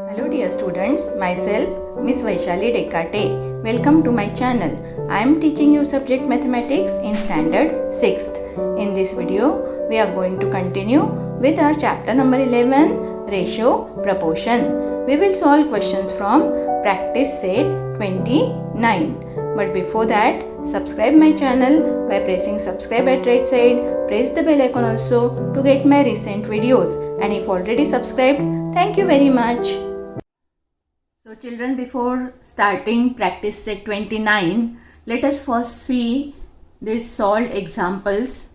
Hello dear students, myself Miss Vaishali Dekate. Welcome to my channel. I am teaching you subject mathematics in standard 6th. In this video, we are going to continue with our chapter number 11, ratio proportion. We will solve questions from practice set 29. But before that, subscribe my channel by pressing subscribe at right side. Press the bell icon also to get my recent videos. And if already subscribed, thank you very much. So children, before starting practice set 29, let us first see these solved examples.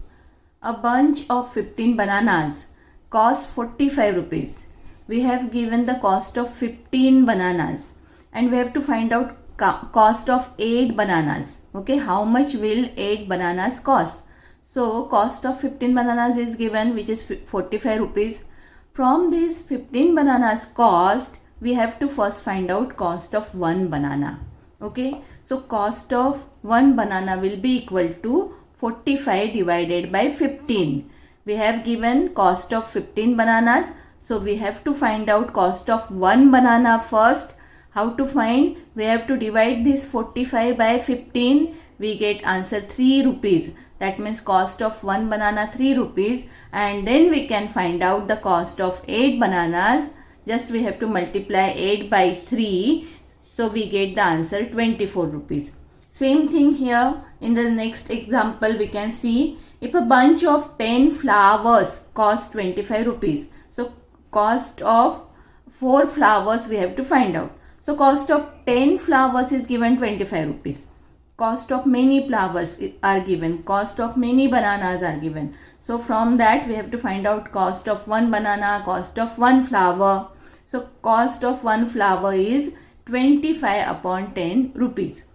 A bunch of 15 bananas cost 45 rupees. We have given the cost of 15 bananas and we have to find out cost of 8 bananas. Okay, how much will 8 bananas cost? So cost of 15 bananas is given, which is 45 rupees. From these 15 bananas cost, we have to first find out cost of 1 banana. Okay, so cost of 1 banana will be equal to 45 divided by 15. We have given cost of 15 bananas, so we have to find out cost of 1 banana first. How to find? We have to divide this 45 by 15. We get answer 3 rupees. That means cost of 1 banana 3 rupees, and then we can find out the cost of 8 bananas. Just we have to multiply 8 by 3. So we get the answer 24 rupees. Same thing here. In the next example, we can see if a bunch of 10 flowers cost 25 rupees. So cost of 4 flowers we have to find out. So cost of 10 flowers is given 25 rupees. Cost of many flowers are given. Cost of many bananas are given. So from that we have to find out cost of 1 banana, cost of 1 flower. So cost of 1 flower is 25 upon 10 rupees.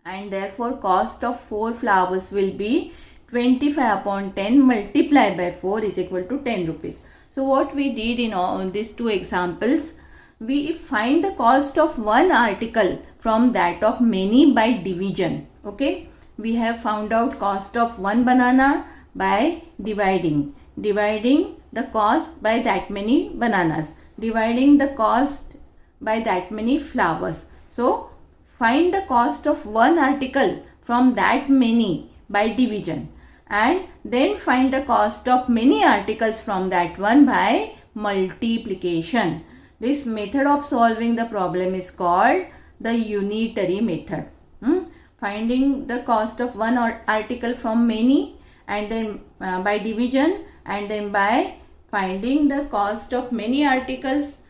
And therefore cost of 4 flowers will be 25 upon 10 multiplied by 4 is equal to 10 rupees. So what we did in all these two examples, we find the cost of one article from that of many by division. Okay, we have found out cost of 1 banana by dividing the cost by that many bananas, dividing the cost by that many flowers. So find the cost of one article from that many by division, and then find the cost of many articles from that one by multiplication. This method of solving the problem is called the unitary method. Finding the cost of one article from many, and then by division, and then by finding the cost of many articles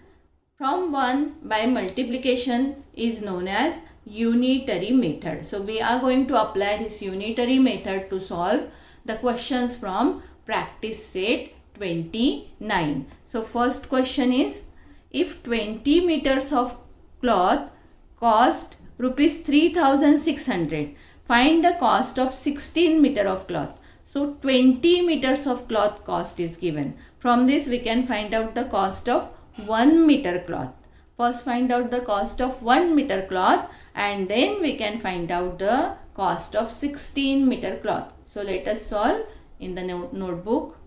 from one by multiplication is known as unitary method. So we are going to apply this unitary method to solve the questions from practice set 29. So first question is, if 20 meters of cloth cost rupees 3600, find the cost of 16 meter of cloth. So 20 meters of cloth cost is given. From this we can find out the cost of 1 meter cloth. First find out the cost of 1 meter cloth, and then we can find out the cost of 16 meter cloth. So let us solve in the notebook.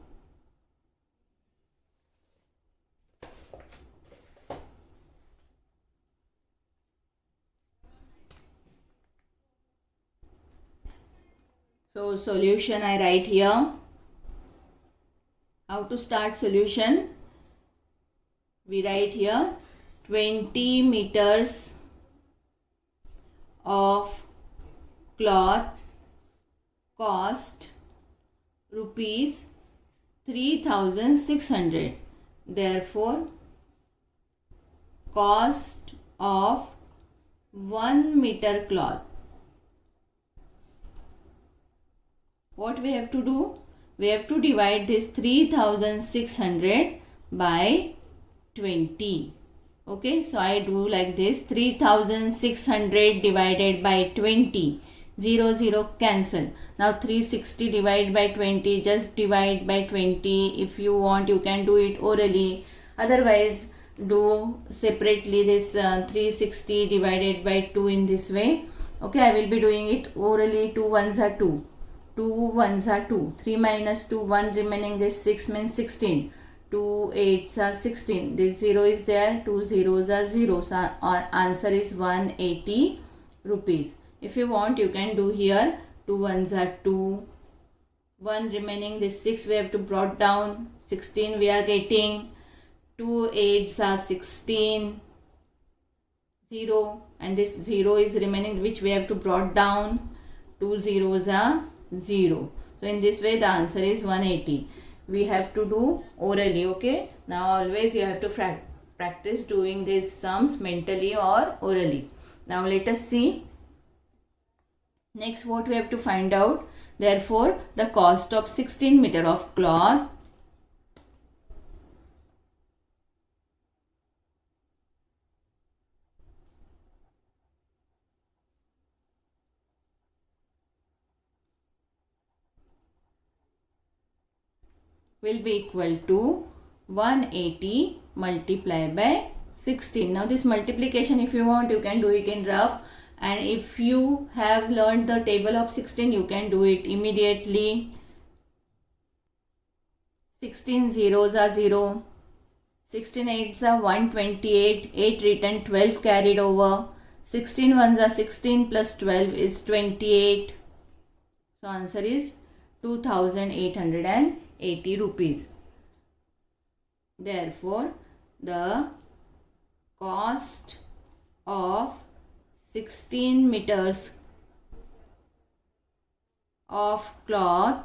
So solution I write here. How to start solution? We write here 20 meters of cloth cost rupees 3600. Therefore cost of 1 meter cloth. What we have to do? We have to divide this 3600 by 20. Okay, so I do like this: 3600 divided by 20. 0 0 cancel. Now 360 divided by 20, just divide by 20. If you want, you can do it orally. Otherwise, do separately this 360 divided by 2 in this way. Okay, I will be doing it orally. 2 ones are 2. 2 ones are 2. 3 minus 2, 1 remaining, this 6 means 16. 2 8s are 16. This 0 is there, 2 zeros are 0. So our answer is 180 rupees. If you want, you can do here 2 1s are 2. 1 remaining, this 6 we have to brought down. 16 we are getting. 2 8s are 16. 0, and this 0 is remaining, which we have to brought down. 2 zeros are 0. So in this way the answer is 180. We have to do orally. Okay, now always you have to practice doing these sums mentally or orally. Now let us see next what we have to find out. Therefore the cost of 16 meter of cloth will be equal to 180 multiplied by 16. Now this multiplication, if you want, you can do it in rough, and if you have learned the table of 16, you can do it immediately. 16 zeros are 0. 16 8s are 128. 8 written, 12 carried over. 16 ones are 16 plus 12 is 28. So answer is 2880 rupees. Therefore the cost of 16 meters of cloth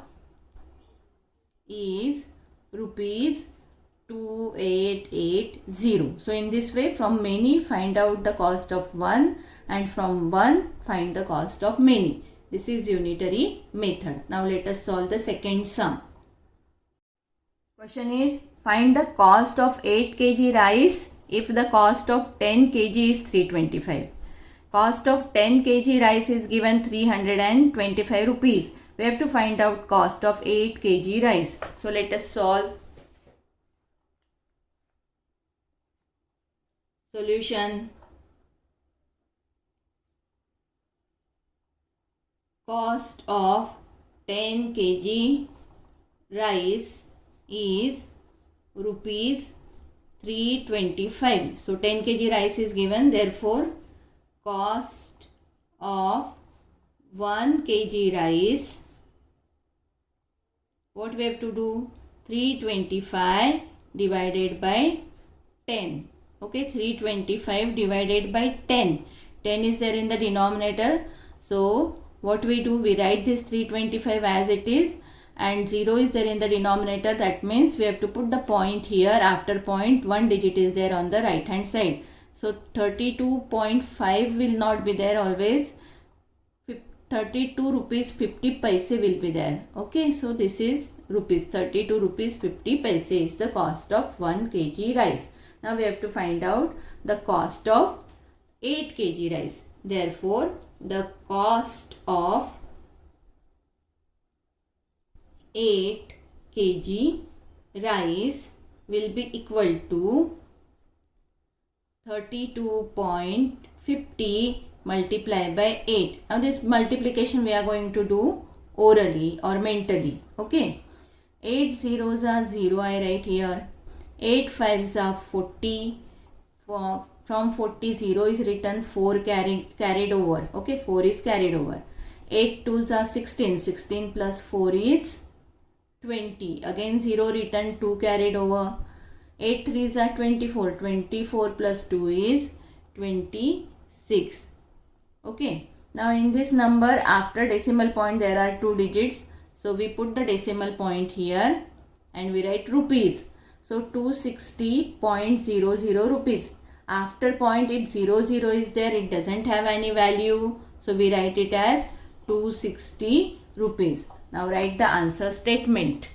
is rupees 2880. So in this way, from many find out the cost of one, and from one find the cost of many. This is unitary method. Now let us solve the second sum. Question is, find the cost of 8 kg rice if the cost of 10 kg is 325. Cost of 10 kg rice is given 325 rupees. We have to find out cost of 8 kg rice. So let us solve. Solution. Cost of 10 kg rice is rupees 325. So 10 kg rice is given. Therefore cost of 1 kg rice, what we have to do? 325 divided by 10. Okay, 325 divided by 10. 10 is there in the denominator. So what we do? We write this 325 as it is, and 0 is there in the denominator. That means we have to put the point here. After point, one digit is there on the right hand side. So 32.5 will not be there always. 32 rupees 50 paise will be there. Okay, so this is rupees 32 rupees 50 paise is the cost of 1 kg rice. Now we have to find out the cost of 8 kg rice. Therefore the cost of 8 kg rice will be equal to 32.50 multiplied by 8. Now this multiplication we are going to do orally or mentally. Okay, 8 zeros are 0, I write here. 8 fives are 40. From 40, 0 is written, 4 carried over. Okay, 4 is carried over. 8 twos are 16. 16 plus 4 is 20. Again 0 written, 2 carried over. 8 threes are 24. 24 plus 2 is 26. Okay. Now in this number, after decimal point there are 2 digits. So we put the decimal point here and we write rupees. So 260.00 rupees. After point, if 00 is there, it doesn't have any value. So we write it as 260 rupees. Now write the answer statement.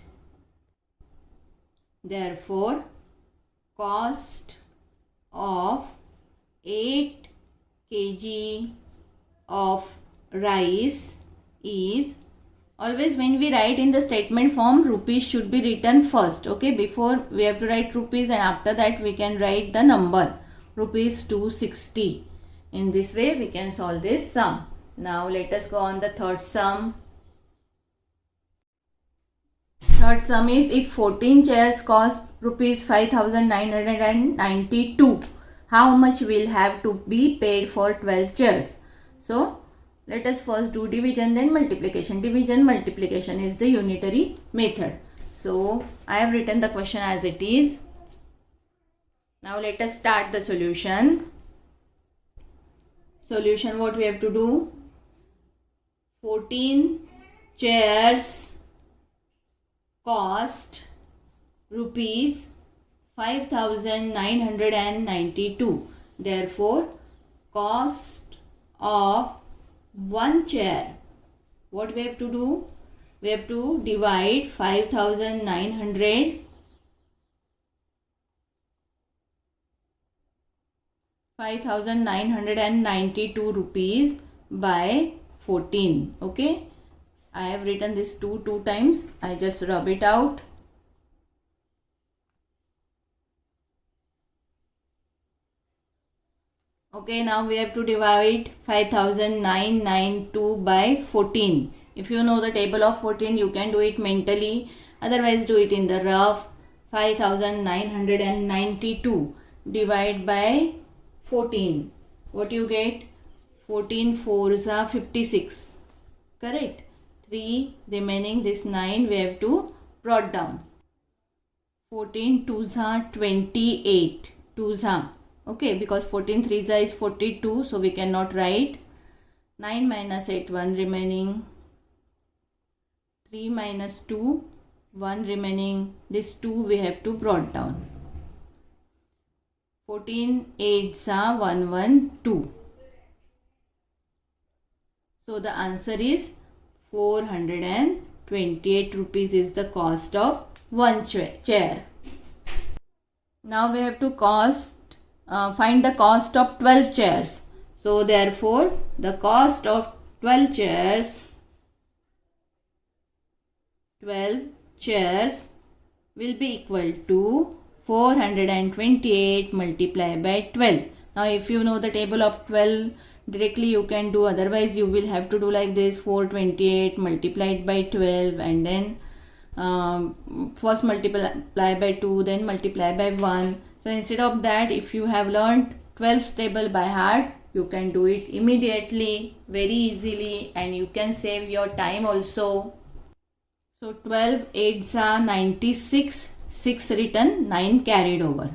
Therefore, cost of 8 kg of rice is, always when we write in the statement form, rupees should be written first. Okay, before we have to write rupees, and after that we can write the number rupees 260. In this way we can solve this sum. Now let us go on the third sum. Third sum is, if 14 chairs cost rupees 5,992, how much will have to be paid for 12 chairs? So let us first do division, then multiplication. Division, multiplication is the unitary method. So I have written the question as it is. Now let us start the solution. Solution, what we have to do? 14 chairs cost rupees 5,992. Therefore, cost of one chair, what we have to do? We have to divide 5,992 rupees by 14. Okay, I have written this two times. I just rub it out. Okay, now we have to divide 5,992 by 14. If you know the table of 14, you can do it mentally. Otherwise, do it in the rough. 5,992 divide by 14. What you get? 14 4s are 56. Correct? 3 remaining, this 9 we have to brought down. 14 2s are 28. 2s are. Okay, because 14 3s is 42, so we cannot write. 9 minus 8, 1 remaining. 3 minus 2, 1 remaining. This 2 we have to brought down. 14 8s are 112. So the answer is 428 rupees is the cost of one chair. Now we have to find the cost of 12 chairs. So therefore, the cost of 12 chairs will be equal to 428 multiplied by 12. Now if you know the table of 12, directly you can do. Otherwise you will have to do like this: 428 multiplied by 12, and then first multiply by 2, then multiply by 1. So instead of that, if you have learned 12's table by heart, you can do it immediately, very easily, and you can save your time also. So 12 8s are 96, 6 written, 9 carried over.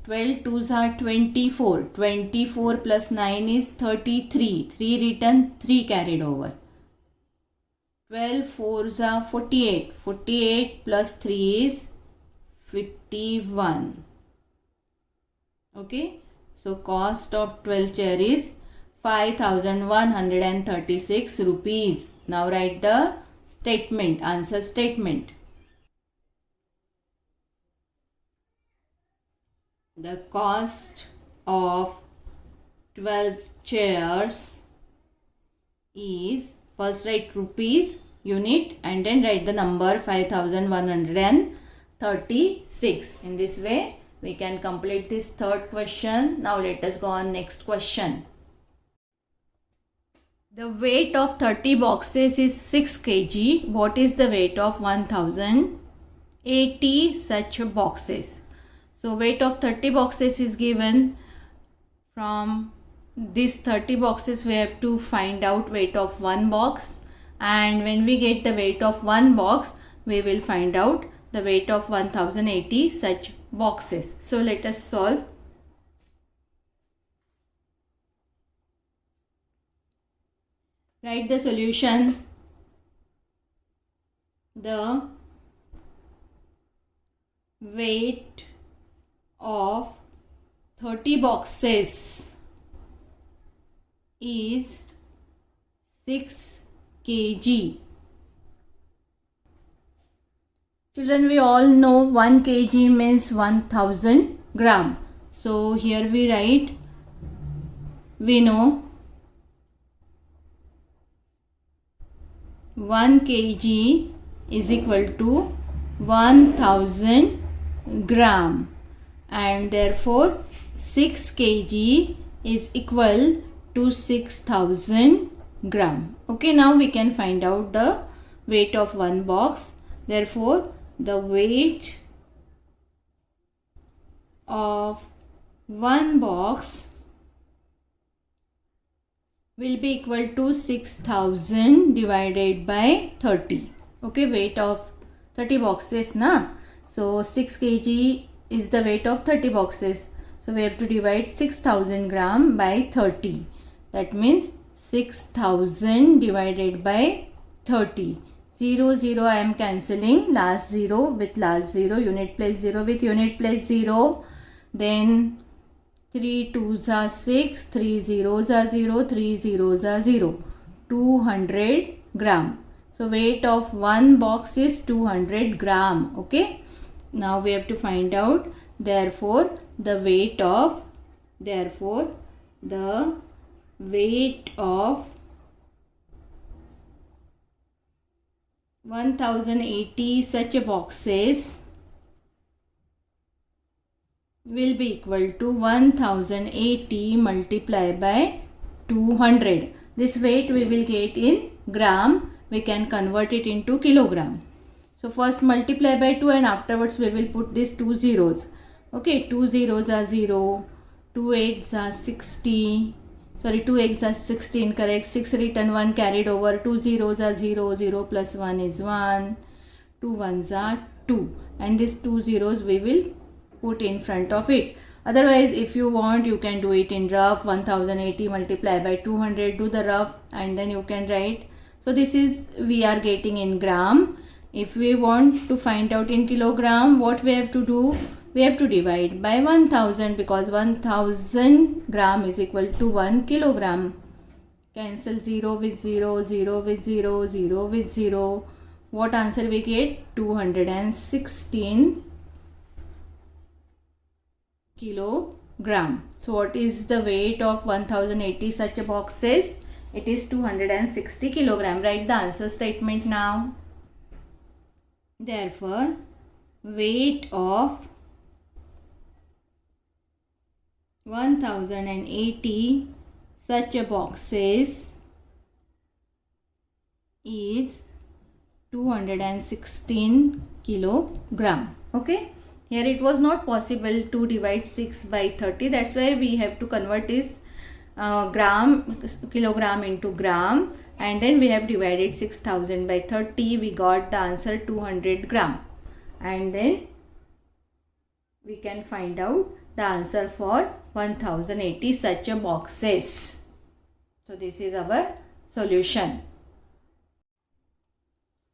12 2s are 24, 24 plus 9 is 33, 3 written, 3 carried over. 12 4s are 48, 48 plus 3 is 51. Okay, so cost of 12 chair is 5,136 rupees. Now write the statement, answer statement. The cost of 12 chairs is, first write rupees, unit, and then write the number 5,136. In this way, we can complete this third question. Now let us go on next question. The weight of 30 boxes is 6 kg. What is the weight of 1,080 such boxes? So weight of 30 boxes is given. From these 30 boxes we have to find out weight of one box, and when we get the weight of one box, we will find out the weight of 1,080 such boxes. So let us solve. Write the solution. The weight of 30 boxes is 6 kg. Children, we all know 1 kg means 1000 gram. So here we write, we know 1 kg is equal to 1000 gram, and therefore 6 kg is equal to 6000 gram. Okay, now we can find out the weight of one box. Therefore, the weight of one box will be equal to 6000 divided by 30. Okay, weight of 30 boxes na. So 6 kg is the weight of 30 boxes. So we have to divide 6000 gram by 30. That means 6000 divided by 30. 0, 0 I am cancelling. Last 0 with last 0. Unit place 0 with unit place 0. Then 3 2s are 6. 3 zeros are 0. 3 zeros are 0. 200 gram. So weight of one box is 200 gram. Okay. Now we have to find out. Therefore, the weight of 1080 such boxes will be equal to 1080 multiplied by 200. This weight we will get in gram. We can convert it into kilogram. So first multiply by 2 and afterwards we will put these 2 zeros. Okay, 2 zeros are 0, 2 8s are 60, sorry 2 8s are 16, correct, 6 written, 1 carried over, 2 zeros are 0, 0 plus 1 is 1, 2 1s are 2 and these 2 zeros we will put in front of it. Otherwise if you want you can do it in rough. 1080 multiplied by 200, do the rough and then you can write. So this is we are getting in gram. If we want to find out in kilogram, what we have to do? We have to divide by 1000 because 1000 gram is equal to 1 kilogram. Cancel 0 with 0, 0 with 0, 0 with 0. What answer we get? 216 kilogram. So what is the weight of 1080 such boxes? It is 260 kilogram. Write the answer statement now. Therefore, weight of 1080 such boxes is 216 kilogram. Okay. Here it was not possible to divide 6 by 30. That's why we have to convert this kilogram into gram. And then we have divided 6000 by 30. We got the answer 200 gram. And then we can find out the answer for 1080 such boxes. So this is our solution.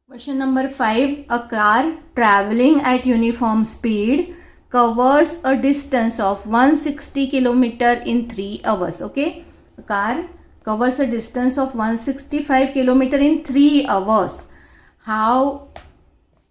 Question number 5. A car traveling at uniform speed covers a distance of 160 km in 3 hours. Okay. A car covers a distance of 165 km in 3 hours. How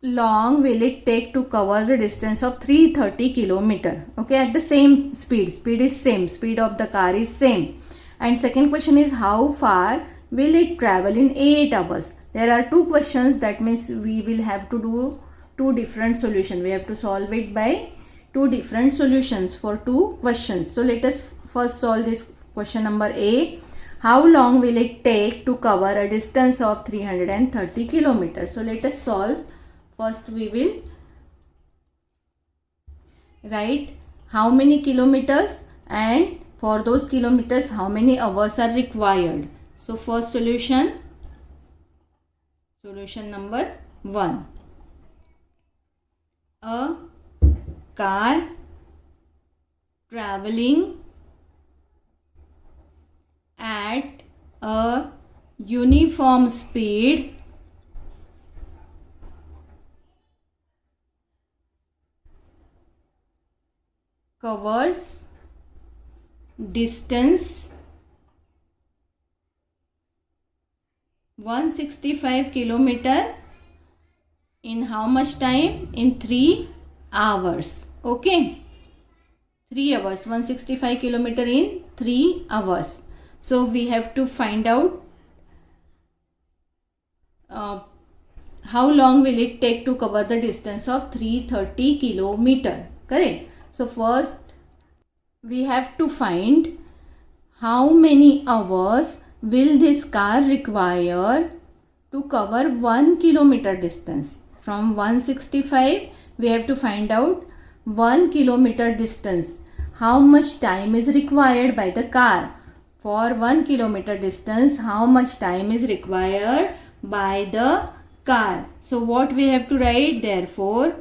long will it take to cover the distance of 330 km? Okay, at the same speed. Speed is same. Speed of the car is same. And second question is how far will it travel in 8 hours? There are two questions. That means we will have to do two different solutions. We have to solve it by two different solutions for two questions. So let us first solve this question number A. How long will it take to cover a distance of 330 kilometers? So let us solve. First we will write how many kilometers and for those kilometers how many hours are required. So first solution number 1. A car traveling at a uniform speed covers distance 165 kilometer in how much time? In 3 hours. Okay. 3 hours. 165 kilometer in 3 hours. So we have to find out how long will it take to cover the distance of 330 kilometer. Correct. So first we have to find how many hours will this car require to cover 1 kilometer distance. From 165 we have to find out 1 kilometer distance. How much time is required by the car? For 1 kilometer distance, how much time is required by the car? So what we have to write? Therefore,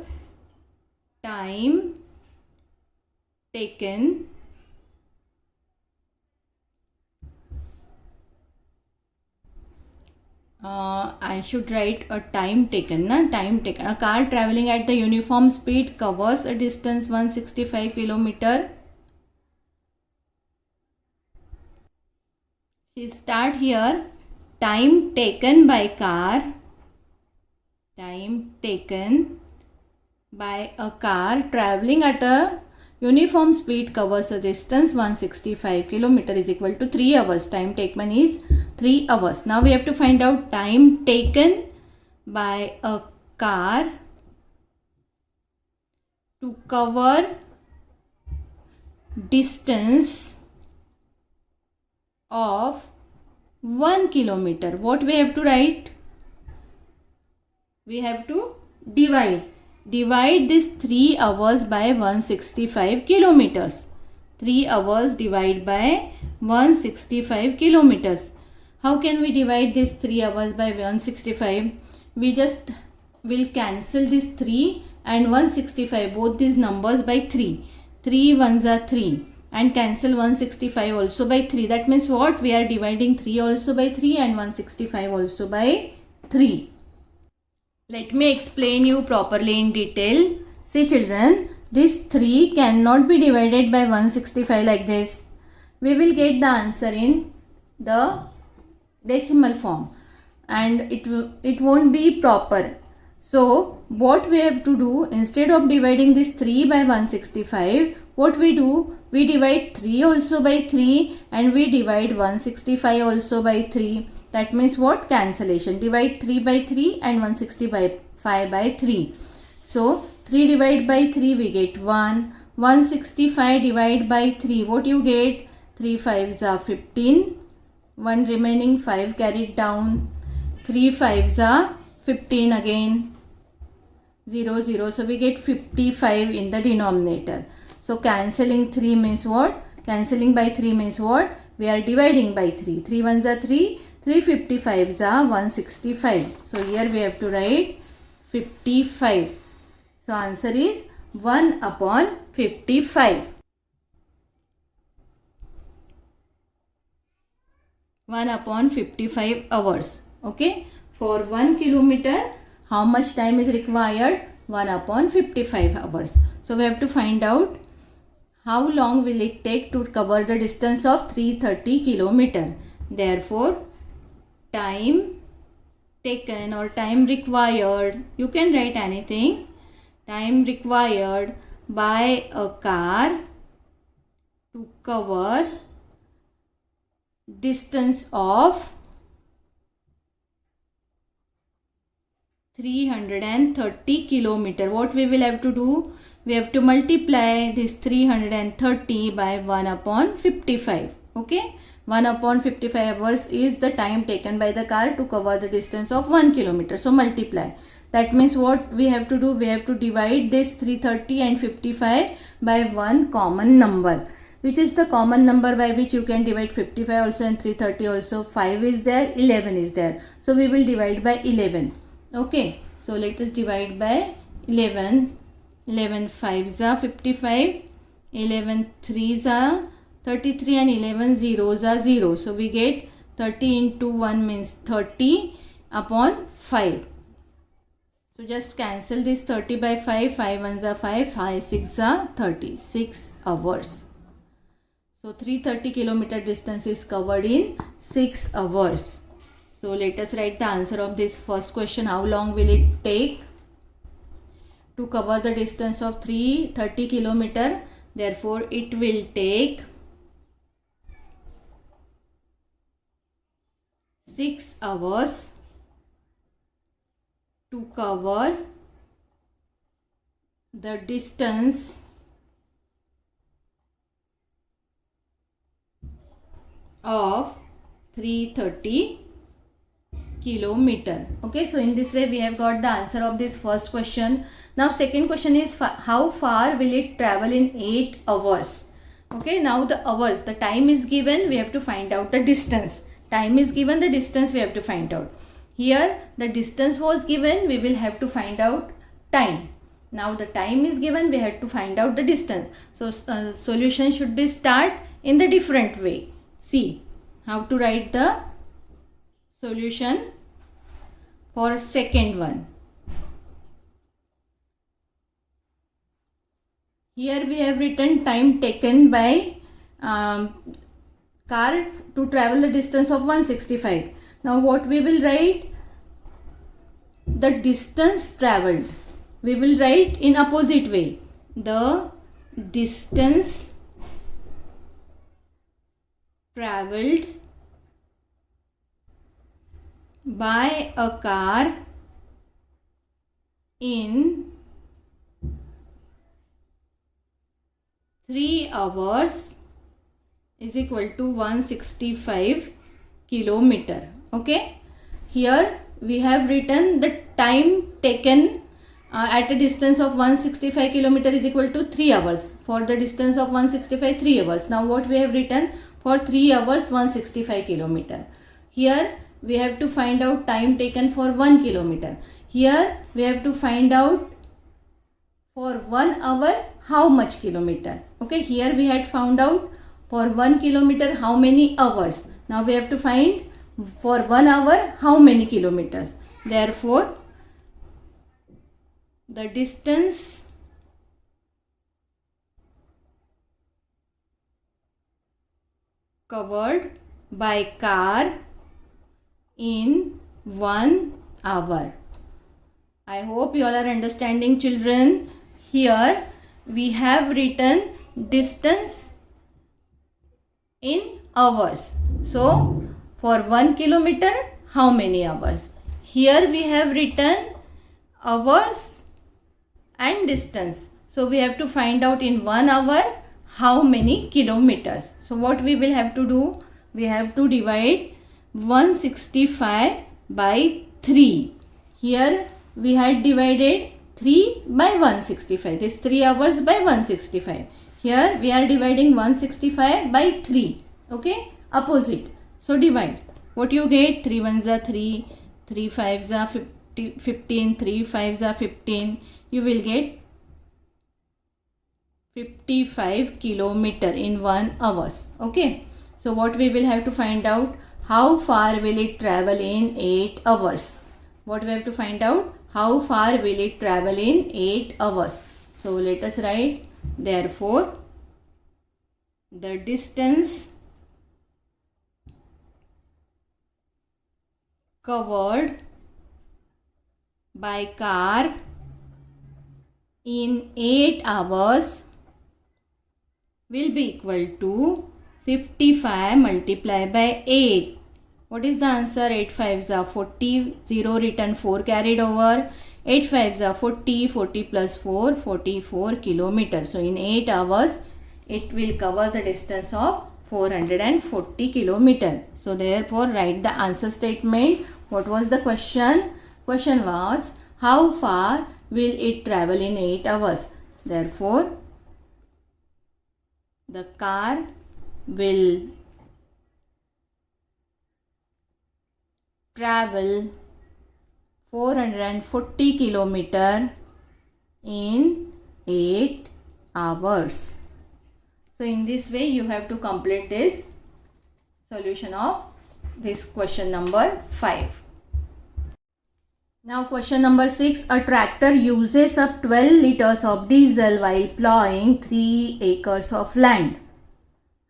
time taken I should write a time taken. Time taken. A car traveling at the uniform speed covers a distance 165 kilometer. We start here. Time taken by car. Time taken by a car traveling at a uniform speed covers a distance 165 kilometer is equal to 3 hours. Time taken is 3 hours. Now we have to find out time taken by a car to cover distance of 1 kilometer. What we have to write? We have to divide this 3 hours by 165 kilometers. 3 hours divided by 165 kilometers. How can we divide this 3 hours by 165? We just will cancel this 3 and 165, both these numbers, by 3. 3 ones are 3 and cancel 165 also by 3. That means what? We are dividing 3 also by 3 and 165 also by 3. Let me explain you properly in detail. See children, this 3 cannot be divided by 165 like this. We will get the answer in the decimal form and it won't be proper. So what we have to do, instead of dividing this 3 by 165, what we do? We divide 3 also by 3 and we divide 165 also by 3. That means what? Cancellation. Divide 3 by 3 and 165 by 3. So 3 divided by 3 we get 1. 165 divided by 3. What you get? 3 5s are 15. 1 remaining 5 carried down. 3 5s are 15 again. 0 0. So we get 55 in the denominator. So cancelling 3 means what? Cancelling by 3 means what? We are dividing by 3. 3 ones are 3. 3 55s are 165. So here we have to write 55. So answer is 1 upon 55. 1 upon 55 hours. Okay. For 1 kilometer, how much time is required? 1 upon 55 hours. So we have to find out how long will it take to cover the distance of 330 kilometer. Therefore, time taken or time required, you can write anything. Time required by a car to cover distance of 330 kilometer. What we will have to do? We have to multiply this 330 by 1 upon 55. Okay. 1 upon 55 hours is the time taken by the car to cover the distance of 1 kilometer. So multiply. That means what we have to do? We have to divide this 330 and 55 by one common number. Which is the common number by which you can divide 55 also and 330 also? 5 is there, 11 is there. So we will divide by 11. Okay. So let us divide by 11. 11 5s are 55. 11 3s are 33 and 11 zeros are 0. So we get 30 into 1 means 30 upon 5. So just cancel this 30 by 5. 5 ones are 5. 5 6 are 30. 6 hours. So 330 kilometer distance is covered in 6 hours. So let us write the answer of this first question. How long will it take to cover the distance of 330 kilometer? Therefore, it will take 6 hours to cover the distance of 330 kilometer. Okay, so in this way we have got the answer of this first question. Now second question is how far will it travel in 8 hours? Okay, now the hours, the time is given, we have to find out the distance. Time is given, the distance we have to find out. Here the distance was given, we will have to find out time. Now the time is given, we have to find out the distance. So solution should be start in the different way. See how to write the solution for second one. Here we have written time taken by car to travel the distance of 165. Now what we will write? The distance traveled. We will write in opposite way. The distance traveled by a car in 3 hours is equal to 165 kilometer. Okay, here we have written the time taken at a distance of 165 kilometer is equal to 3 hours. For the distance of 165, 3 hours. Now what we have written? For 3 hours 165 kilometer. Here we have to find out time taken for 1 kilometer. Here we have to find out for 1 hour how much kilometer. Okay, here we had found out for 1 kilometer how many hours. Now we have to find for 1 hour how many kilometers. Therefore the distance covered by car in 1 hour. I hope you all are understanding, children. Here we have written distance in hours. So for 1 kilometer how many hours? Here we have written hours and distance. So we have to find out in 1 hour how many kilometers. So what we will have to do? We have to divide 165 by 3. Here we had divided 3 by 165. This 3 hours by 165. Here we are dividing 165 by 3. Okay, opposite. So divide. What you get? 3 ones are 3, 3 fives are 15, 3 fives are 15. You will get 55 kilometer in 1 hours. Okay. So what we will have to find out? How far will it travel in 8 hours? What we have to find out? How far will it travel in 8 hours? So let us write. Therefore, the distance covered by car in 8 hours will be equal to 55 multiplied by 8. What is the answer? 8 fives are 40, 0 written, 4 carried over. 8 fives are 40, 40 plus 4, 44 kilometers. So in 8 hours, it will cover the distance of 440 kilometers. So therefore, write the answer statement. What was the question? Question was, how far will it travel in 8 hours? Therefore, the car will travel 440 kilometer in 8 hours. So in this way you have to complete this solution of this question number 5. Now question number 6. A tractor uses up 12 liters of diesel while plowing 3 acres of land.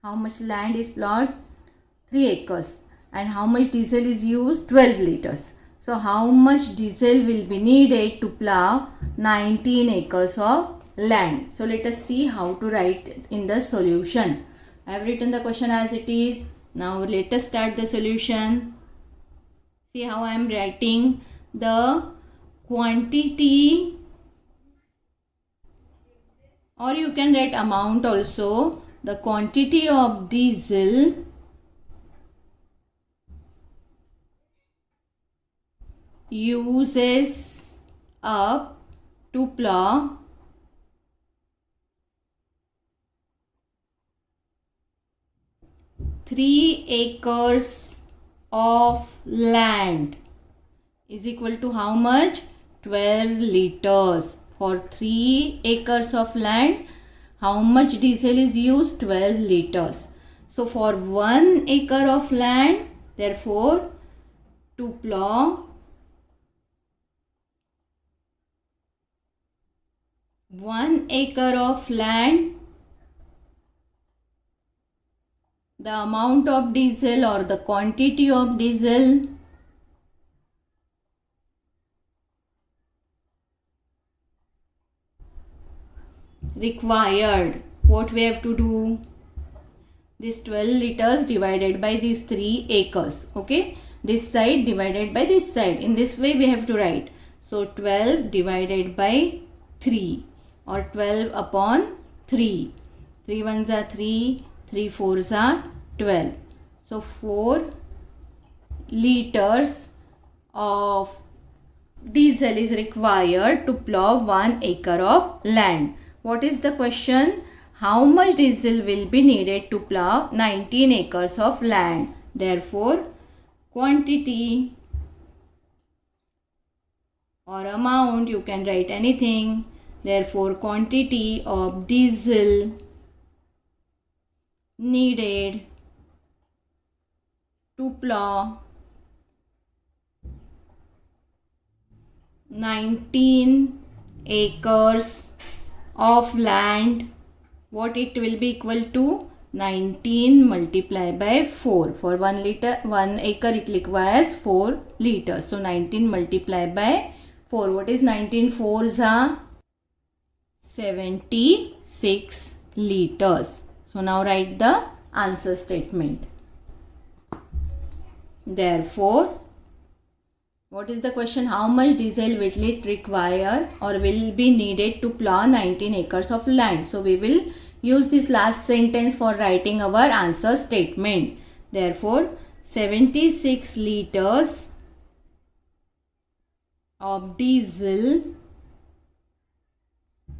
How much land is plowed? 3 acres. And how much diesel is used? 12 liters. So how much diesel will be needed to plow 19 acres of land? So let us see how to write in the solution. I have written the question as it is. Now let us start the solution. See how I am writing. The quantity, or you can write amount also. The quantity of diesel uses up to plow 3 acres of land is equal to how much? 12 liters. For 3 acres of land, how much diesel is used? 12 liters. So for 1 acre of land, therefore to plow 1 acre of land, the amount of diesel or the quantity of diesel required, what we have to do? This 12 liters divided by these 3 acres. Okay, this side divided by this side. In this way we have to write. So 12 divided by 3 or 12 upon 3. 3 ones are 3, 3 fours are 12. So 4 liters of diesel is required to plow 1 acre of land. What is the question? How much diesel will be needed to plow 19 acres of land? Therefore, quantity or amount, you can write anything. Therefore, quantity of diesel needed to plow 19 acres of land, what it will be equal to? 19 multiplied by 4. For 1 acre it requires 4 liters. So 19 multiplied by 4. What is 19 fours are? 76 liters. So now write the answer statement. Therefore, what is the question? How much diesel will it require or will be needed to plow 19 acres of land? So we will use this last sentence for writing our answer statement. Therefore, 76 liters of diesel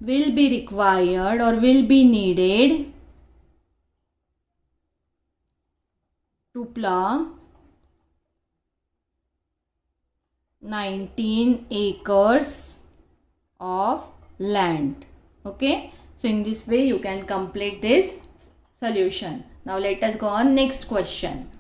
will be required or will be needed to plow 19 acres of land. Okay, so in this way you can complete this solution. Now let us go on next question.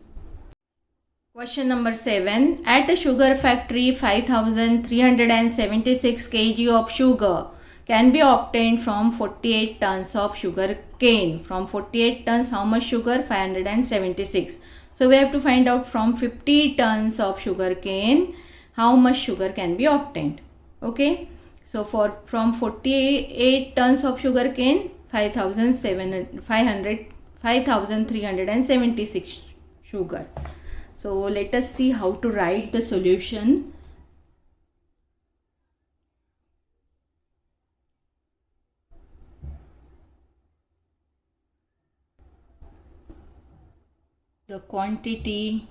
Question number 7. At a sugar factory, 5376 kg of sugar can be obtained from 48 tons of sugar cane. From 48 tons, how much sugar? 576. So we have to find out from 50 tons of sugar cane how much sugar can be obtained. Okay, so from 48 tons of sugar cane, 5376 sugar. So let us see how to write the solution. The quantity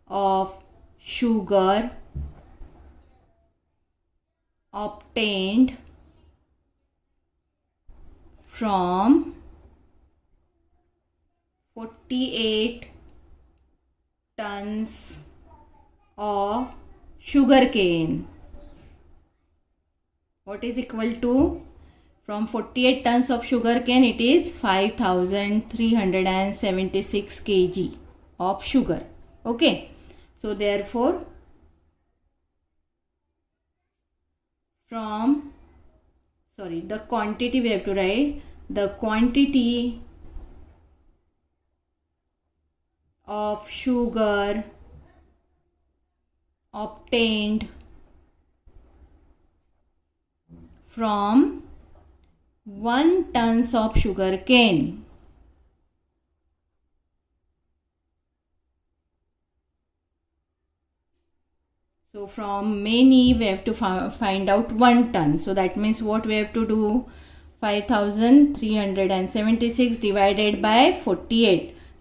of sugar obtained from 48 tons of sugar cane. What is equal to? From 48 tons of sugar cane, it is 5376 kg of sugar. Okay, so therefore the quantity we have to write, the quantity of sugar obtained from 1 tons of sugar cane. So from many we have to find out 1 ton. So that means what we have to do? 5376 divided by 48.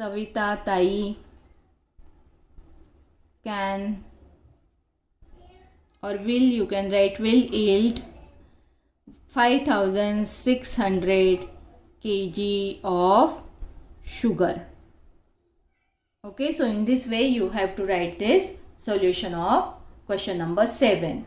Savita Tai can or will, you can write will yield 5600 kg of sugar. Okay, so in this way you have to write this solution of question number 7.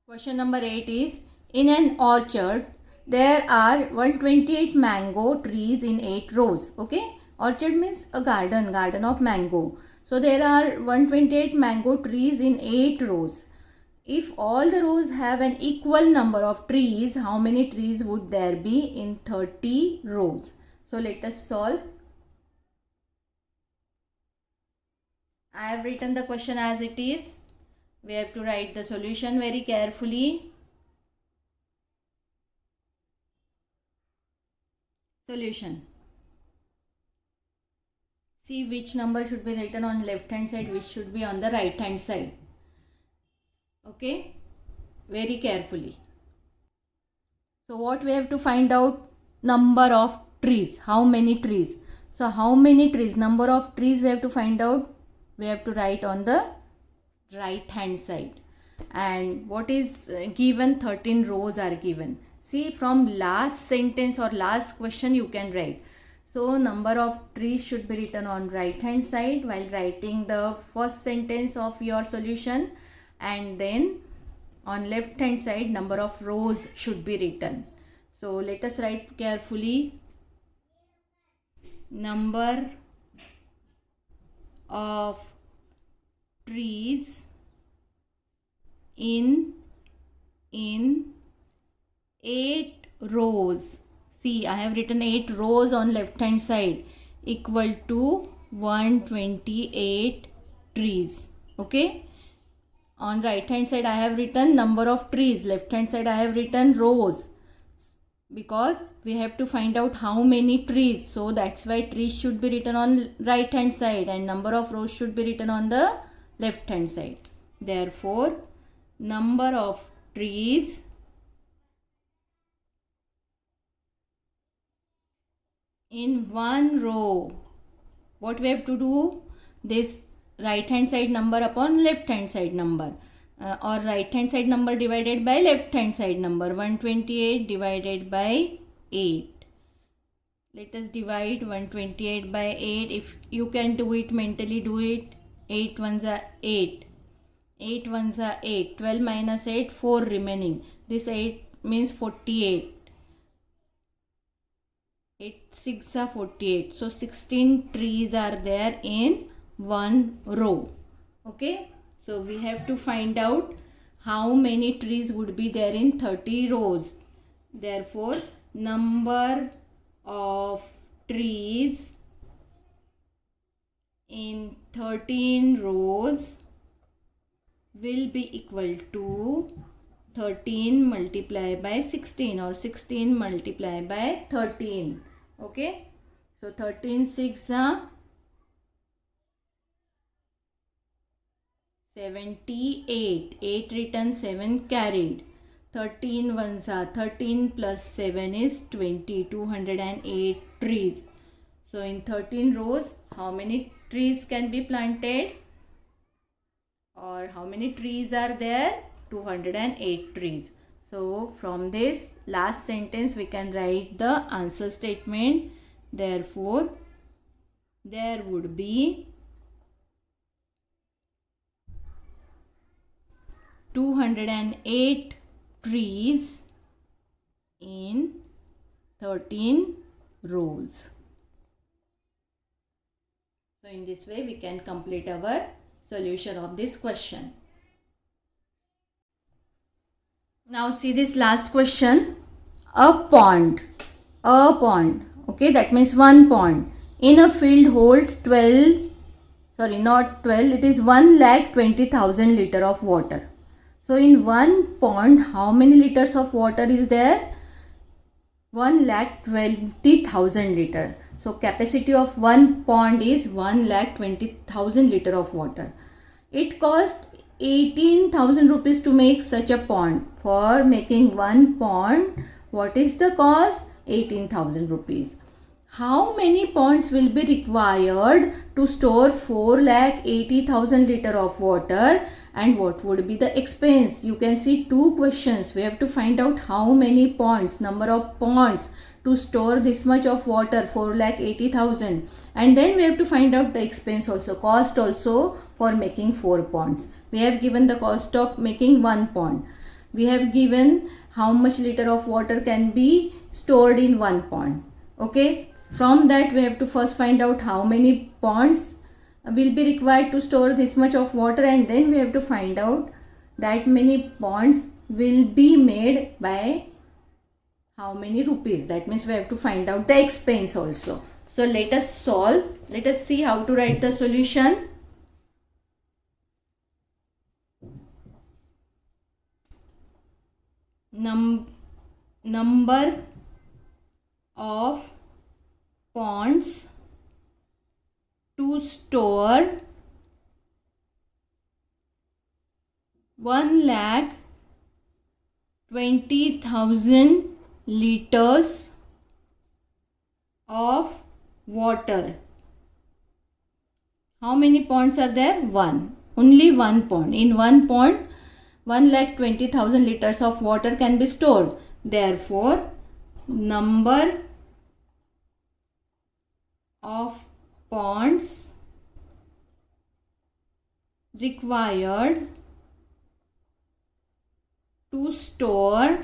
Question number 8 is, in an orchard there are 128 mango trees in 8 rows. Okay, orchard means a garden of mango. So there are 128 mango trees in 8 rows. If all the rows have an equal number of trees, how many trees would there be in 30 rows? So let us solve. I have written the question as it is. We have to write the solution very carefully. Solution. See which number should be written on left hand side, which should be on the right hand side. Okay, very carefully. So what we have to find out? Number of trees. How many trees? So how many trees? Number of trees we have to find out. We have to write on the right hand side. And what is given? 13 rows are given. See, from last sentence or last question you can write. So number of trees should be written on right hand side while writing the first sentence of your solution, and then on left hand side number of rows should be written. So let us write carefully. Number of trees in 8 rows. See, I have written 8 rows on left hand side equal to 128 trees. Okay. On right hand side I have written number of trees. Left hand side I have written rows. Because we have to find out how many trees. So that's why trees should be written on right hand side and number of rows should be written on the left hand side. Therefore, number of trees in one row. What we have to do? This right hand side number upon left hand side number, or right hand side number divided by left hand side number. 128 divided by 8. Let us divide 128 by 8. If you can do it mentally, do it. 8 ones are 8. 8 ones are 8. 12 minus 8, 4 remaining. This 8 means 48. 8 6 are 48. So 16 trees are there in one row. Okay. So we have to find out how many trees would be there in 30 rows. Therefore, number of trees in 13 rows will be equal to 13 multiplied by 16 or 16 multiplied by 13. Okay. So 13 6 are 78. 8 written, 7 carried. 13 ones are 13 plus 7 is 20. 208 trees. So in 13 rows, how many trees can be planted? Or how many trees are there? 208 trees. So from this last sentence we can write the answer statement. Therefore, there would be 208 trees in 13 rows. So in this way we can complete our solution of this question. Now see this last question. A pond. Okay, that means one pond in a field holds 1,20,000 liter of water. So in one pond, how many liters of water is there? 1,20,000 liter. So capacity of one pond is 1,20,000 liter of water. It cost 18,000 rupees to make such a pond. For making one pond, what is the cost? 18,000 rupees. How many ponds will be required to store 4,80,000 liter of water, and what would be the expense? You can see two questions. We have to find out how many ponds, number of ponds to store this much of water, 4,80,000, and then we have to find out the expense also, cost also for making 4 ponds. We have given the cost of making 1 pond. We have given how much liter of water can be stored in 1 pond. Okay, from that we have to first find out how many ponds will be required to store this much of water, and then we have to find out that many ponds will be made by how many rupees. That means we have to find out the expense also. So let us solve. Let us see how to write the solution. Number of ponds to store 1,20,000 liters of water. How many ponds are there? 1. Only 1 pond. In 1 pond, 1,20,000 liters of water can be stored. Therefore, number of ponds required to store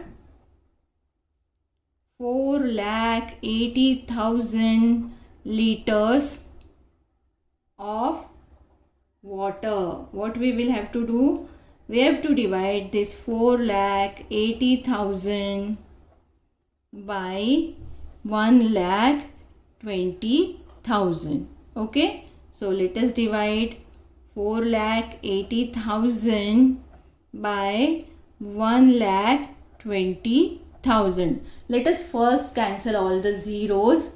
4,80,000 liters of water. What we will have to do? We have to divide this 4,80,000 by 1,20,000. Okay, so let us divide 4,80,000 by 1,20,000. Let us first cancel all the zeros.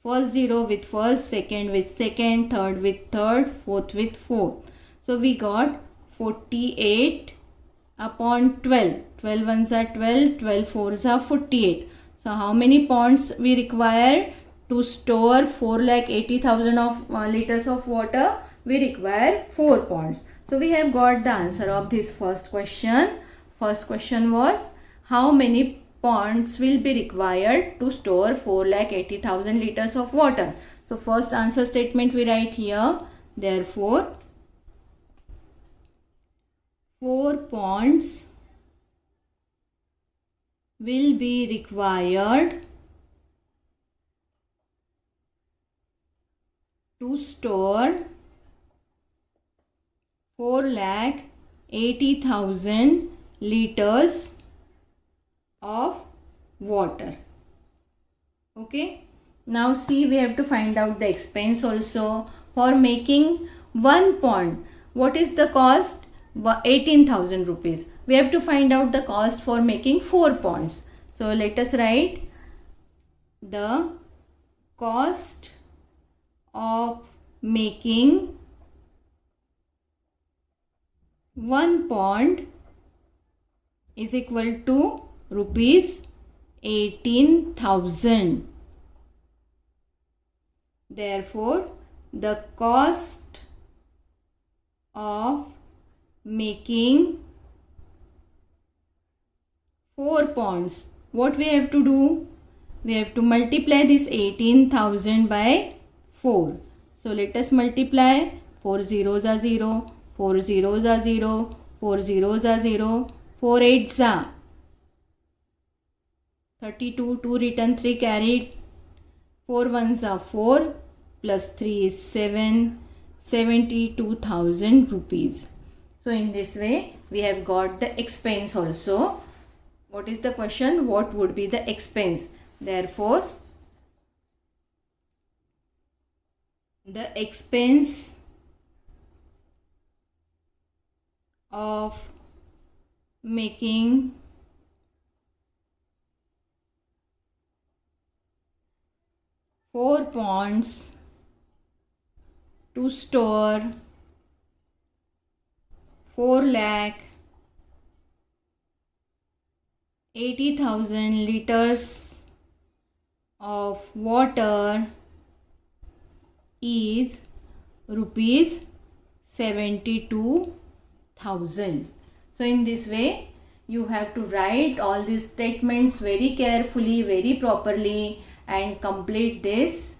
First zero with first, second with second, third with third, fourth with fourth. So we got 48 upon 12. 12 ones are 12, 12 fours are 48. So how many ponds we require to store 4,80,000 of liters of water? We require 4 ponds. So we have got the answer of this first question. First question was how many ponds will be required to store 4,80,000 liters of water. So first answer statement we write here. Therefore, 4 ponds will be required to store 4,80,000 liters of water. Okay, now see, we have to find out the expense also. For making 1 pond, what is the cost? 18,000 rupees. We have to find out the cost for making 4 ponds. So let us write the cost of making 1 pond is equal to rupees 18,000. Therefore, the cost of making 4 ponds, what we have to do? We have to multiply this 18,000 by 4. So let us multiply. 4 zeros are 0, 4 zeros are 0, 4 zeros are 0, 4 eights are 32, 2 written, 3 carried, 4 ones are 4, plus 3 is 7, 72,000 rupees. So in this way, we have got the expense also. What is the question? What would be the expense? Therefore, the expense of making 4 ponds to store 4,80,000 liters of water is rupees 72,000. So in this way you have to write all these statements very carefully, very properly, and complete this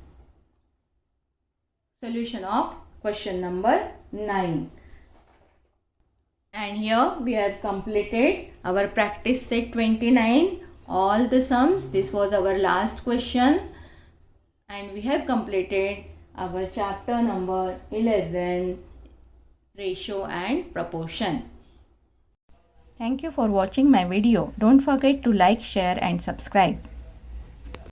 solution of question number 9. And here we have completed our practice set 29, all the sums. This was our last question, and we have completed our chapter number 11, ratio and proportion. Thank you for watching my video. Don't forget to like, share and subscribe.